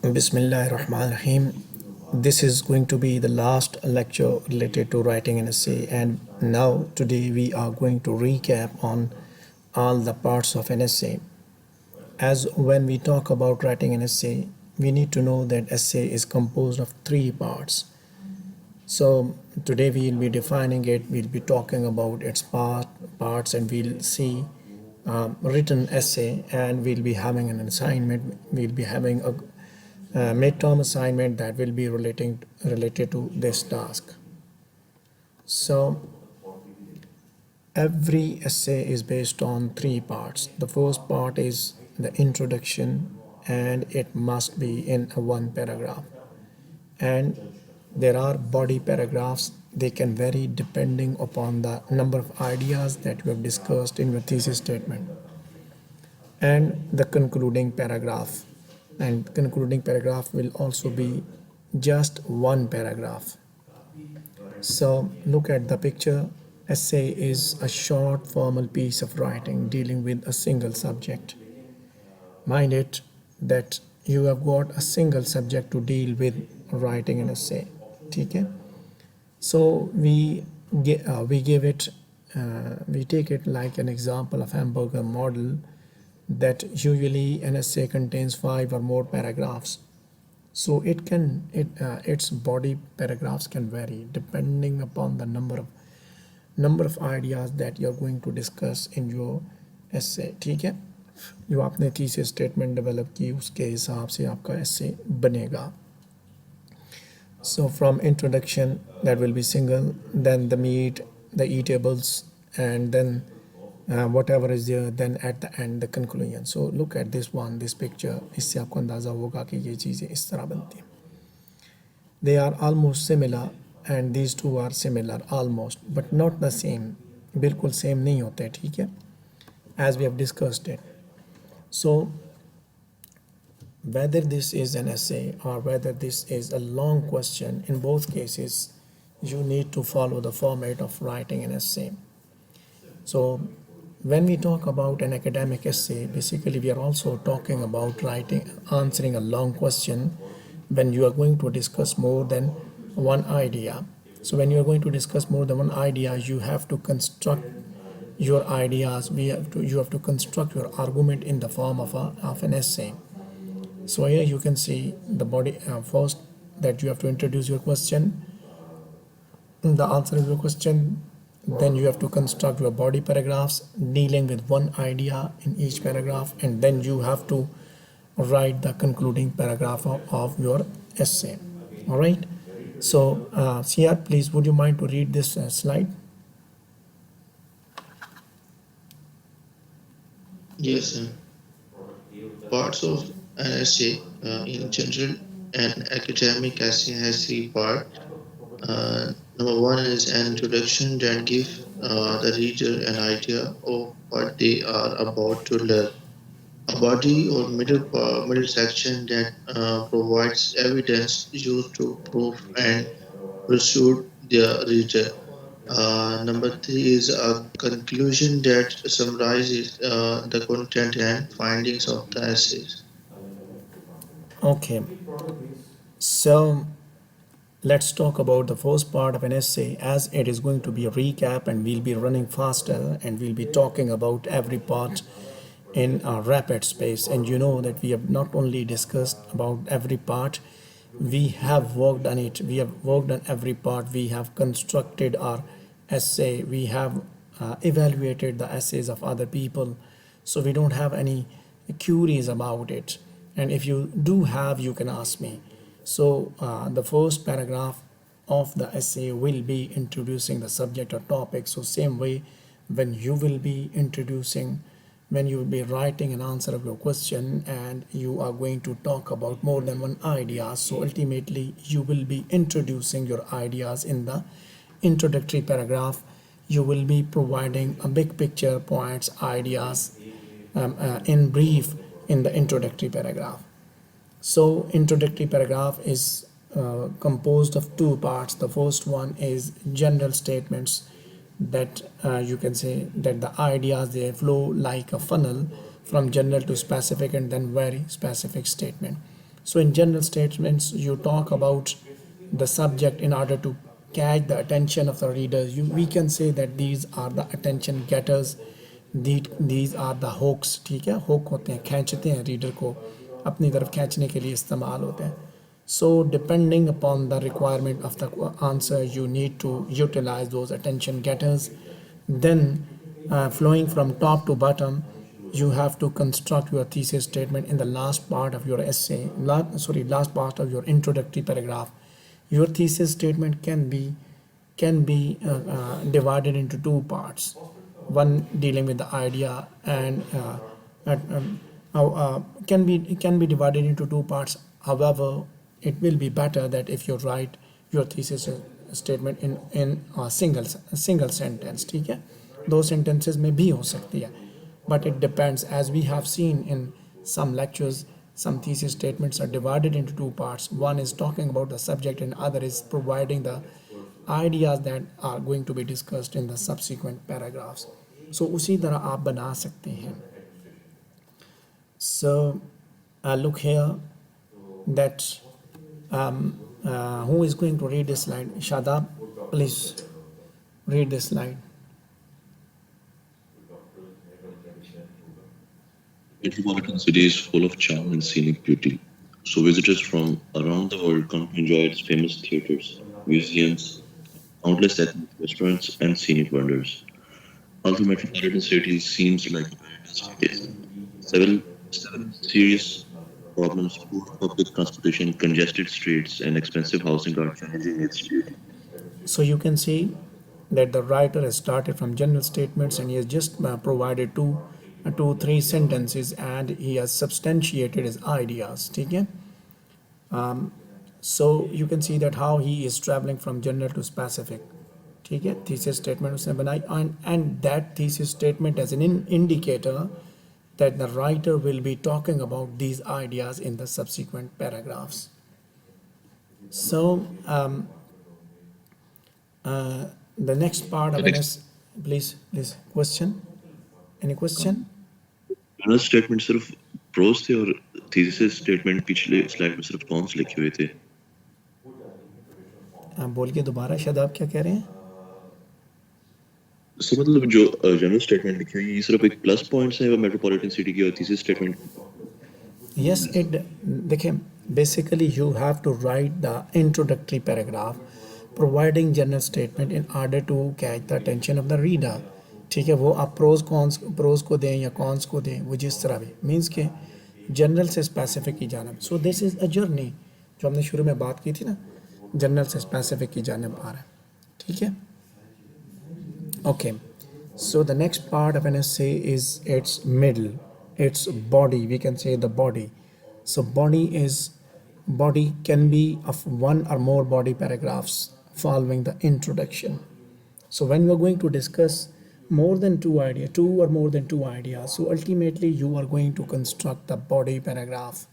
Bismillahirrahmanirrahim. This is going to be the last lecture related to writing an essay, and now today we are going to recap on all the parts of an essay. As when we talk about writing an essay, we need to know that essay is composed of three parts. So today we will be defining it, we'll be talking about its parts, and we'll see written essay, and we'll be having an assignment. We'll be having a midterm assignment that will be related to this task. So every essay is based on three parts. The first part is the introduction, and it must be in a one paragraph. And there are body paragraphs. They can vary depending upon the number of ideas that you have discussed in your thesis statement. And the concluding paragraph. And concluding paragraph will also be just one paragraph. So look at the picture. Essay is a short formal piece of writing dealing with a single subject. Mind it that you have got a single subject to deal with writing an essay. Okay? So we give it, we take it like an example of hamburger model, that usually an essay contains 5 or more paragraphs. So its body paragraphs can vary depending upon the number of ideas that you're going to discuss in your essay. ठीक है, जो आपने thesis statement develop की उसके हिसाब से आपका essay बनेगा. So from introduction, that will be single, then the meat, the eatables, and then whatever is there, then at the end the conclusion. So look at this one, this picture. इससे आपको अंदाज़ा होगा कि ये चीज़ें इस तरह बनती हैं. They are almost similar, and these two are similar almost, but not the same. बिल्कुल same नहीं होते, ठीक है, as we have discussed it. So whether this is an essay or whether this is a long question, in both cases you need to follow the format of writing an essay. So when we talk about an academic essay, basically we are also talking about answering a long question when you are going to discuss more than one idea. So when you are going to discuss more than one idea, you have to construct your ideas. You have to construct your argument in the form of an essay. So here you can see the body, first that you have to introduce your question, the answer of your question, then you have to construct your body paragraphs dealing with one idea in each paragraph, and then you have to write the concluding paragraph of your essay. All right. So Siyar, please, would you mind to read this slide? Yes, sir. Parts of an essay, in general, an academic essay has three parts. Number one is an introduction that gives the reader an idea of what they are about to learn. A body or middle section that provides evidence used to prove and persuade the reader. Number three is a conclusion that summarizes the content and findings of the essays. Okay. So let's talk about the first part of an essay, as it is going to be a recap and we'll be running faster and we'll be talking about every part in a rapid space. And you know that we have not only discussed about every part, we have worked on it. We have worked on every part. We have constructed our essay. We have evaluated the essays of other people. So we don't have any queries about it. And if you do have, you can ask me. So the first paragraph of the essay will be introducing the subject or topic. So same way, when you will be writing an answer of your question and you are going to talk about more than one idea, so ultimately you will be introducing your ideas in the introductory paragraph. You will be providing a big picture, points, ideas in brief in the introductory paragraph. So introductory paragraph is composed of two parts. The first one is general statements, that you can say that the ideas, they flow like a funnel from general to specific and then very specific statement. So in general statements, you talk about the subject in order to catch the attention of the reader. We can say that these are the attention getters, these are the hooks. ठीक है, hook होते हैं, खींचते हैं reader को अपनी तरफ खींचने के लिए इस्तेमाल होते हैं. So depending upon the requirement of the answer, you need to utilize those attention getters. Then flowing from top to bottom, you have to construct your thesis statement in the last part of your essay, last part of your introductory paragraph. Your thesis statement can be divided into two parts. One dealing with the idea and can be divided into two parts. However, it will be better that if you write your thesis statement in a single sentence. ठीक है, दो sentences में भी हो सकती है, but it depends. As we have seen in some lectures, some thesis statements are divided into two parts. One is talking about the subject and other is providing the ideas that are going to be discussed in the subsequent paragraphs. So उसी तरह आप बना सकते हैं. So look here that who is going to read this slide? Shadab, please read this slide. Metropolitan city is full of charm and scenic beauty, so visitors from around the world come to enjoy its famous theaters, museums, countless ethnic restaurants, and scenic wonders. Although metropolitan city seems like a paradise for taste, several serious problems, poor public transportation, congested streets, and expensive housing are challenging its beauty. So you can see that the writer has started from general statements and he has just provided three sentences and he has substantiated his ideas. ठीक है? So you can see that how he is traveling from general to specific. ठीक है, thesis statement उसने बनाई and that thesis statement as an indicator that the writer will be talking about these ideas in the subsequent paragraphs. So the next part of this, please question. Any question? General statement सिर्फ pros थे और thesis statement पिछले slide में सिर्फ cons लिखे हुए थे. बोल के दोबारा शादाब क्या कह रहे हैं? सो मतलब जो जनरल स्टेटमेंट लिखी हुई है ये सिर्फ एक प्लस पॉइंट्स है मेट्रोपॉलिटन सिटी की और थीसिस स्टेटमेंट. Yes, it देखिए basically you have to write the introductory paragraph providing general statement in order to catch the attention of the reader. ठीक है, वो आप प्रोज को दें या कॉन्स को दें, वो जिस तरह भी मीन्स के जनरल से स्पेसिफिक की जानब. सो दिस इज़ अ जर्नी जो हमने शुरू में बात की थी ना, जनरल से स्पेसिफिक की जानब आ रहा है. ठीक है, okay. So the next part of an essay is its middle, its body. We can say the body. So body can be of one or more body paragraphs following the introduction. So when we are going to discuss two or more than two ideas, so ultimately you are going to construct the body paragraph,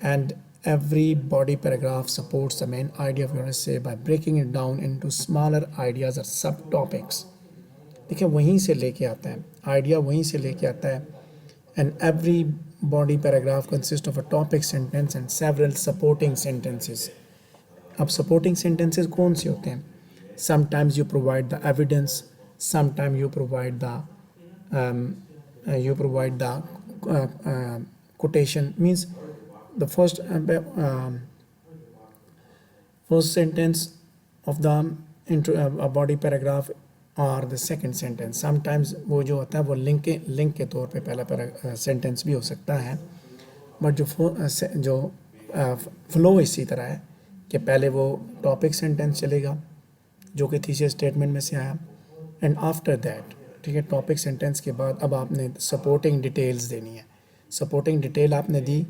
and every body paragraph supports the main idea of your essay by breaking it down into smaller ideas or subtopics. देखिए वहीं से लेके आता है idea, वहीं से लेके आता है. And every body paragraph consists of a topic sentence and several supporting sentences. अब supporting sentences कौन से होते हैं? Sometimes you provide the evidence, sometimes you provide the quotation. Means the first sentence of the body paragraph और the second sentence. Sometimes वो जो होता है वो लिंक के तौर पे पहला सेंटेंस भी हो सकता है, बट जो फ्लो इसी तरह है कि पहले वो टॉपिक सेंटेंस चलेगा जो कि थीसिस स्टेटमेंट में से आया, एंड आफ्टर दैट ठीक है टॉपिक सेंटेंस के बाद अब आपने सपोर्टिंग डिटेल्स देनी है. सपोर्टिंग डिटेल आपने दी,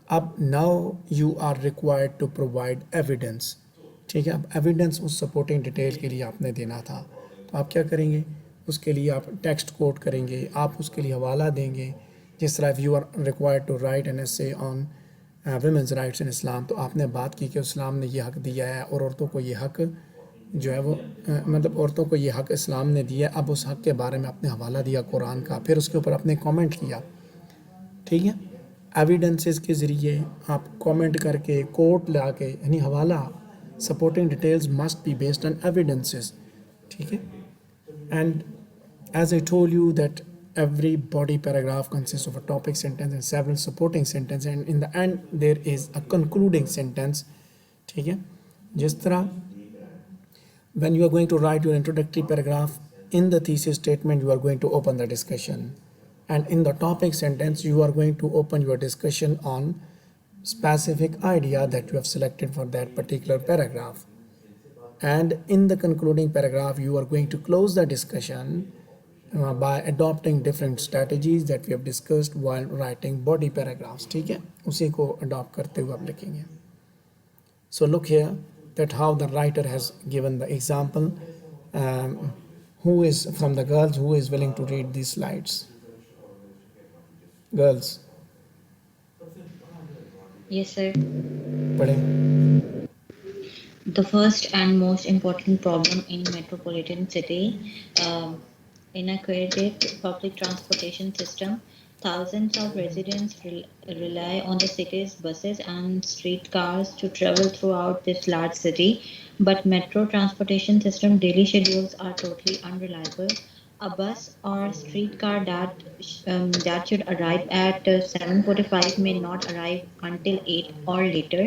अब now you are required to provide evidence. ठीक है, अब एविडेंस उस सपोर्टिंग डिटेल के लिए आपने देना था, तो आप क्या करेंगे? उसके लिए आप टेक्स्ट कोट करेंगे, आप उसके लिए हवाला देंगे. जिस तरह you are required to write an essay on women's rights in Islam, तो आपने बात की कि इस्लाम ने ये हक़ दिया है और औरतों को ये हक़ जो है वो मतलब औरतों को ये हक़ इस्लाम ने दिया है. अब उस हक़ के बारे में आपने हवाला दिया कुरान का, फिर उसके ऊपर आपने कमेंट किया. ठीक है, एविडेंसेस के ज़रिए आप कमेंट करके कोट ला के यानी हवाला supporting details must be based on evidences, ठीक है. And as I told you that every body paragraph consists of a topic sentence and several supporting sentences, and in the end there is a concluding sentence, ठीक है. जिस तरह when you are going to write your introductory paragraph, in the thesis statement you are going to open the discussion, and in the topic sentence you are going to open your discussion on specific idea that you have selected for that particular paragraph, and in the concluding paragraph you are going to close the discussion by adopting different strategies that we have discussed while writing body paragraphs, ठीक है. उसी को adopt करते हुए आप लिखेंगे. So look here that how the writer has given the example. Who is from the girls who is willing to read these slides? Girls, Yes, sir. पढ़ें. The first and most important problem in metropolitan city, inadequate public transportation system. Thousands of residents rely on the city's buses and streetcars to travel throughout this large city, but metro transportation system daily schedules are totally unreliable. A bus or streetcar that should arrive at 7:45 may not arrive until 8 or later.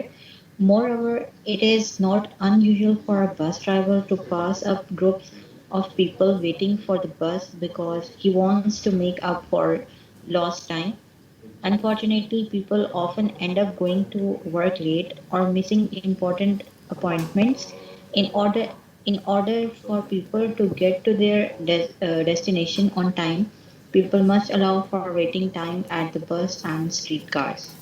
Moreover, it is not unusual for a bus driver to pass up groups of people waiting for the bus because he wants to make up for lost time. Unfortunately, people often end up going to work late or missing important appointments. In order for people to get to their destination on time, people must allow for waiting time at the bus and streetcars.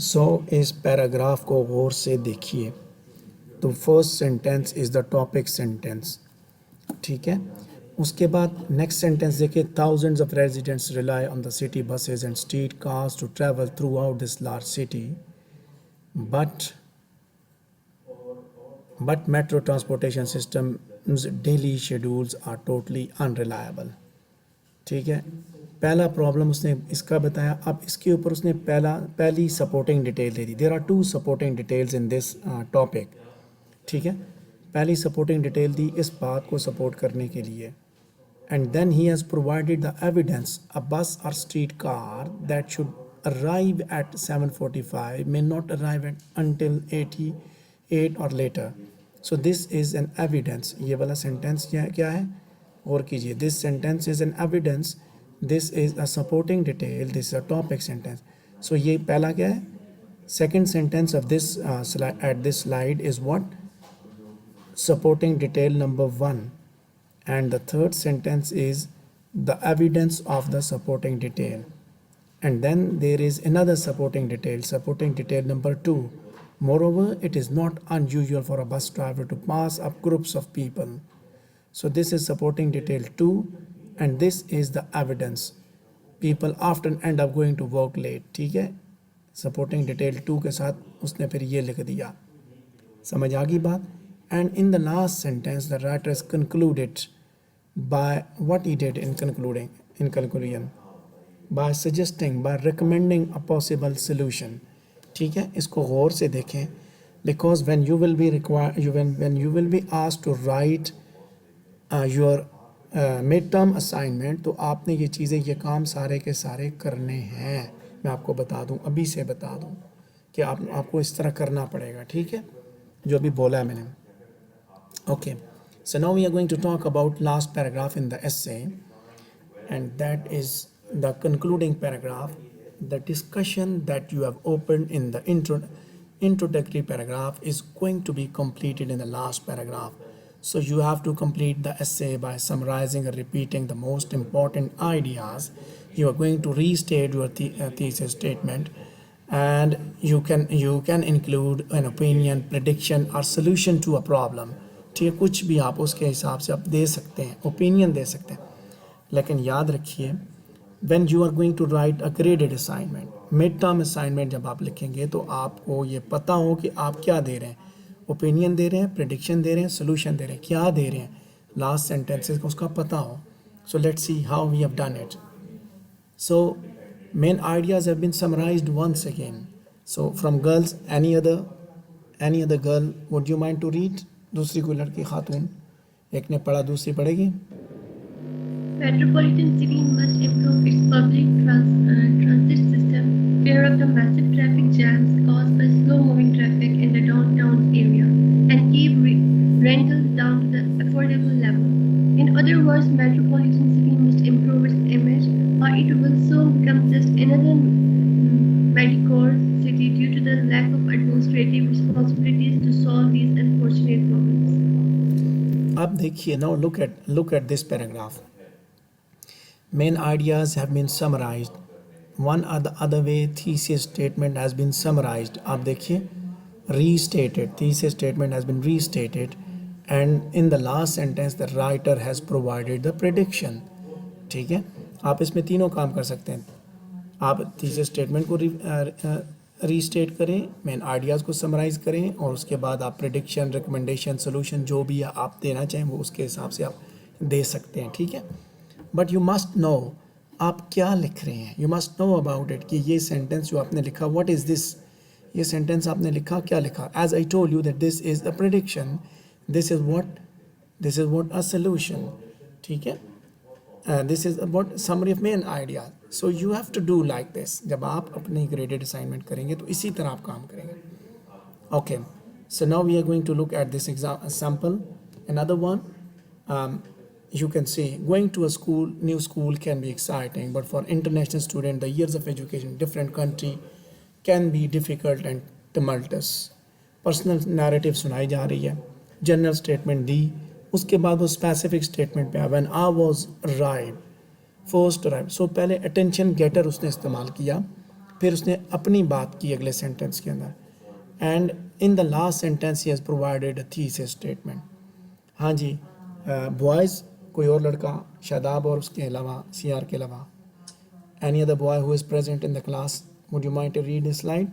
So इस paragraph को गौर से देखिए. तो first sentence is the topic sentence, ठीक है. उसके बाद नेक्स्ट सेंटेंस देखिए. Thousands of residents rely on the city buses and streetcars to travel throughout this large city, but metro transportation system daily schedules are totally unreliable, ठीक है. पहला problem उसने इसका बताया. अब इसके ऊपर उसने पहली सपोर्टिंग डिटेल दे दी. There are 2 supporting details in this topic, ठीक है. पहली सपोर्टिंग डिटेल दी इस बात को सपोर्ट करने के लिए, and then he has provided the evidence. A bus or street car that should arrive at 7:45 may not arrive at until 8 or later. So this is an evidence. ये वाला sentence क्या है और कीजिए. This sentence is an evidence. This is a supporting detail. This is a topic sentence. So ये पहला क्या है? Second sentence of this at this slide is what? Supporting detail number 1. And the third sentence is the evidence of the supporting detail. And then there is another supporting detail number 2. Moreover, it is not unusual for a bus driver to pass up groups of people. So this is supporting detail 2. And this is the evidence. People often end up going to work late, ठीक है. Supporting detail 2 के साथ उसने फिर ये लिख दिया. समझ आ गई बात. And in the last sentence the writer is concluded by what he did in conclusion by suggesting, by recommending a possible solution, ठीक है. इसको गौर से देखें. Because when you will be when you will be asked to write your midterm assignment, तो आपने ये चीज़ें, ये काम सारे के सारे करने हैं. मैं आपको बता दूं, अभी से बता दूं कि आपको इस तरह करना पड़ेगा, ठीक है, जो अभी बोला है मैंने. Okay, so now we are going to talk about last paragraph in the essay, and that is the concluding paragraph. The discussion that you have opened in the introductory paragraph is going to be completed in the last paragraph. So you have to complete the essay by summarizing and repeating the most important ideas. You are going to restate your thesis statement, and you can include an opinion, prediction or solution to a problem. ठीक है, कुछ भी आप उसके हिसाब से आप दे सकते हैं, ओपिनियन दे सकते हैं. लेकिन याद रखिए, when you are going to write a graded assignment, mid term assignment जब आप लिखेंगे तो आपको ये पता हो कि आप क्या दे रहे हैं. ओपिनियन दे रहे हैं, प्रेडिक्शन दे रहे हैं, सोल्यूशन दे रहे हैं, क्या दे रहे हैं, लास्ट सेंटेंसेस को उसका पता हो. So let's see how we have done it. So Main ideas have been summarized once again. So from girls, any other girl, would you mind to read? दूसरी कोई लड़की खातून, एक ने पढ़ा दूसरी पढ़ेगी. Metropolitan city must improve its public transit system, clear up the massive traffic jams caused by slow-moving traffic in the downtown area, and keep rentals down to the affordable level. In other words, metropolitan city must improve its image, or it will soon become just another mediocre city due to the lack of administrative responsibilities to solve these unfortunate problems. अब देखिए, now look at this paragraph. Main ideas have been summarized. One other way, thesis statement has been summarized. आप देखिए, restated. Thesis statement has been restated, and in the last sentence, the writer has provided the prediction. ठीक है, आप इसमें तीनों काम कर सकते हैं. आप थीसिस स्टेटमेंट को रीस्टेट करें, मेन आइडियाज़ को समराइज करें, और उसके बाद आप प्रेडिक्शन, रिकमेंडेशन, सोल्यूशन जो भी आप देना चाहें वो उसके हिसाब से आप दे सकते हैं. ठीक है, बट यू मस्ट नो आप क्या लिख रहे हैं. You must know about it कि ये सेंटेंस जो आपने लिखा, व्हाट इज़ दिस, ये सेंटेंस आपने लिखा क्या लिखा. As I told you that this is a prediction, this is what a solution. ठीक है, this is about summary of main idea. So you have to do like this. जब आप अपनी graded assignment करेंगे तो इसी तरह आप काम करेंगे. Okay, so now we are going to look at this example. Another one, you can see going to a school, new school can be exciting, but for international student, the years of education in different country can be difficult and tumultuous. Personal narrative सुनाई जा रही है, general statement दी, उसके बाद वो specific statement पे आया. When I was arrive, first arrive. So पहले अटेंशन गेटर उसने इस्तेमाल किया, फिर उसने अपनी बात की अगले सेंटेंस के अंदर, and in the last sentence he has provided a thesis statement. हाँ जी, बॉयज़, कोई और लड़का, शादाब और उसके अलावा, CR के अलावा, any other boy who is present in the class, would you mind to read this slide?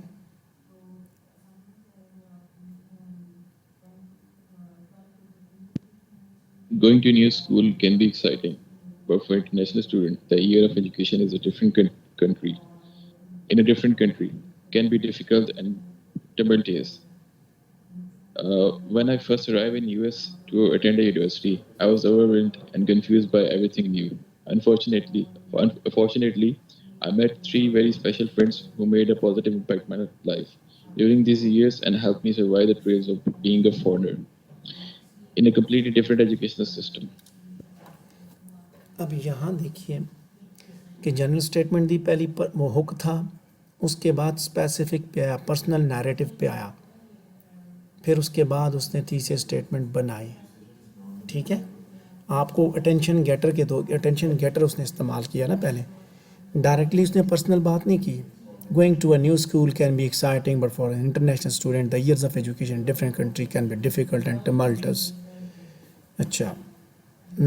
Going to a new school can be exciting, but for international students, the year of education is a different country. In a different country, can be difficult and tumultuous. When I first arrived in US to attend a university, I was overwhelmed and confused by everything new. Unfortunately, I met 3 very special friends who made a positive impact on my life during these years and helped me survive the trials of being a foreigner in a completely different educational system. अब यहाँ देखिए कि general statement दी पहली पर वो hook था, उसके बाद स्पेसिफिक पे आया, पर्सनल नैरेटिव पे आया, फिर उसके बाद उसने थीसिस स्टेटमेंट बनाई. ठीक है, आपको अटेंशन गेटर के दो, अटेंशन गेटर उसने इस्तेमाल किया ना पहले, डायरेक्टली उसने पर्सनल बात नहीं की. Going to a new school can be exciting, but for an international student, the years of education in different country can be difficult and tumultuous. अच्छा,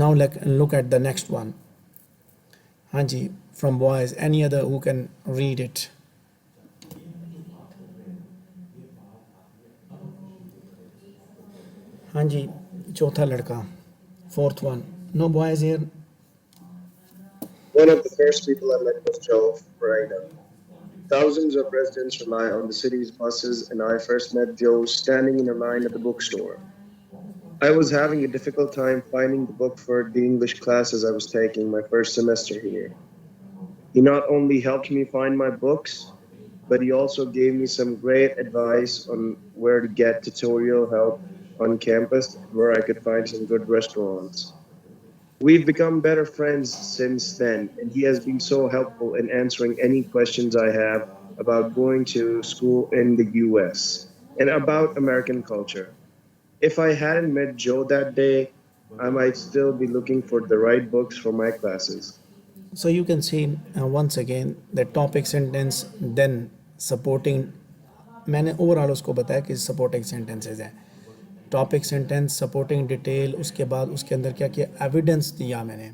now look at the next one. हाँ जी, from boys, any other who can read it? हाँ जी, चौथा लड़का, fourth one. No boys here. One of the first people I met was Joe Ferreira. Thousands of residents rely on the city's buses, and I first met Joe standing in a line at the bookstore. I was having a difficult time finding the book for the English classes I was taking my first semester here. He not only helped me find my books, but he also gave me some great advice on where to get tutorial help on campus, where I could find some good restaurants. We've become better friends since then, and he has been so helpful in answering any questions I have about going to school in the US and about American culture. If I hadn't met Joe that day, I might still be looking for the right books for my classes. So you can see once again the topic sentence, then supporting. मैंने overall उसको बताया कि supporting sentences हैं, topic sentence, supporting detail, उसके बाद उसके अंदर क्या किया, एविडेंस दिया मैंने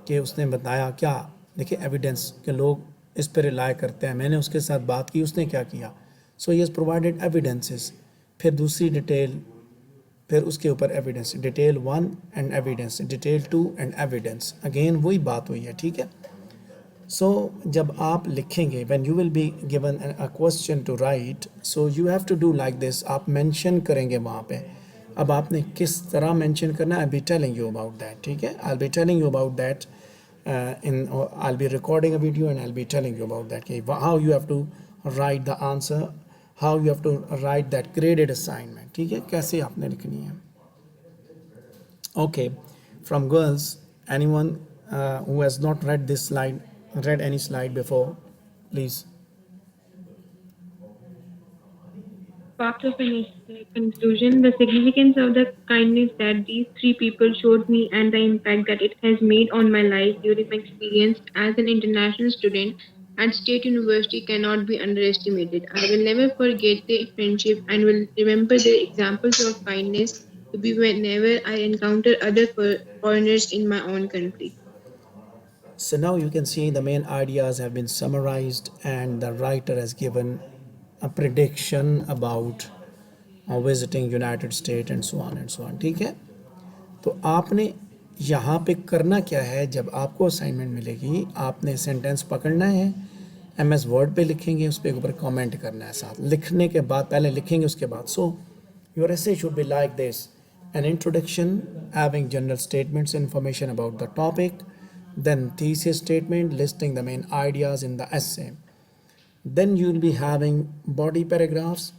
कि उसने बताया क्या, देखिए एविडेंस के लोग इस पर रिलाई करते हैं, मैंने उसके साथ बात की, उसने क्या किया. सो ही हैज़ प्रोवाइडेड एविडेंसेस. फिर दूसरी डिटेल, फिर उसके ऊपर evidence, detail 1 and evidence, detail 2 and evidence, again वही बात हुई है. ठीक है, So जब आप लिखेंगे when you will be given a question to write, so you have to do like this. आप mention करेंगे वहाँ पे. अब आपने किस तरह mention करना है, I'll be telling you about that. ठीक है, I'll be telling you about that I'll be recording a video and I'll be telling you about that. Okay, how you have to write the answer, how you have to write that graded assignment. ठीक है, कैसे आपने लिखनी है. Okay, from girls, anyone who has not read any slide before, please. Part of an essay conclusion, the significance of the kindness that these three people showed me and the impact that it has made on my life during my experience as an international student at State University cannot be underestimated. I will never forget their friendship and will remember their examples of kindness to be whenever I encounter other foreigners in my own country. So now you can see the main ideas have been summarized and the writer has given a prediction about visiting United States and so on and so on. ठीक है, तो आपने यहाँ पे करना क्या है, जब आपको असाइनमेंट मिलेगी आपने सेंटेंस पकड़ना है, MS वर्ड पे लिखेंगे, उस पर ऊपर कमेंट करना है साथ लिखने के बाद, पहले लिखेंगे उसके बाद. So your essay should be like this: an introduction having general statements, information about the topic, then thesis statement listing the main ideas in the essay. Then you will be having body paragraphs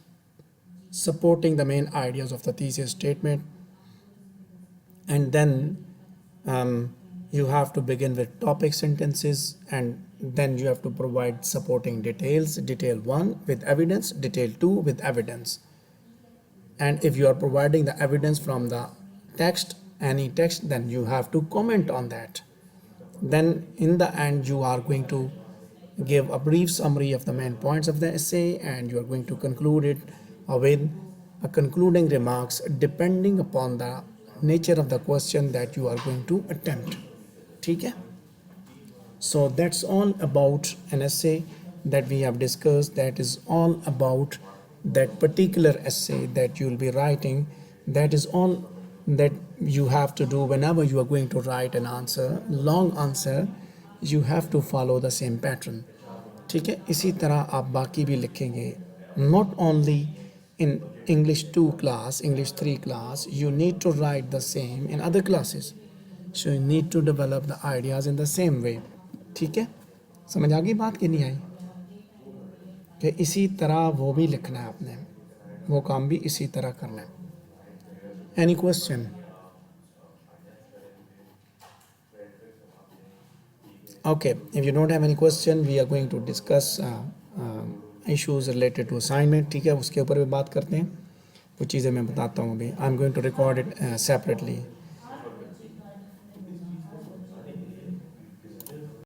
supporting the main ideas of the thesis statement, and then you have to begin with topic sentences, and then you have to provide supporting details, detail 1 with evidence, detail 2 with evidence. And if you are providing the evidence from the text, any text, then you have to comment on that. Then in the end you are going to give a brief summary of the main points of the essay, and you are going to conclude it with a concluding remarks depending upon the nature of the question that you are going to attempt. ठीक है, so that's all about an essay that we have discussed. That is all about that particular essay that you will be writing. That is all that you have to do whenever you are going to write an answer, long answer. You have to follow the same pattern. ठीक है, इसी तरह आप बाकी भी लिखेंगे. Not only in English 2 class, English 3 class, you need to write the same in other classes. So you need to develop the ideas in the same way. ठीक है, समझ आ गई बात कि नहीं आई, कि इसी तरह वो भी लिखना है आपने, वो काम भी इसी तरह करना है. Any question? Okay, if you don't have any question, we are going to discuss issues related to assignment. ठीक है, उसके ऊपर भी बात करते हैं. वो चीज़ें मैं बताता हूँ अभी. I'm going to record it separately.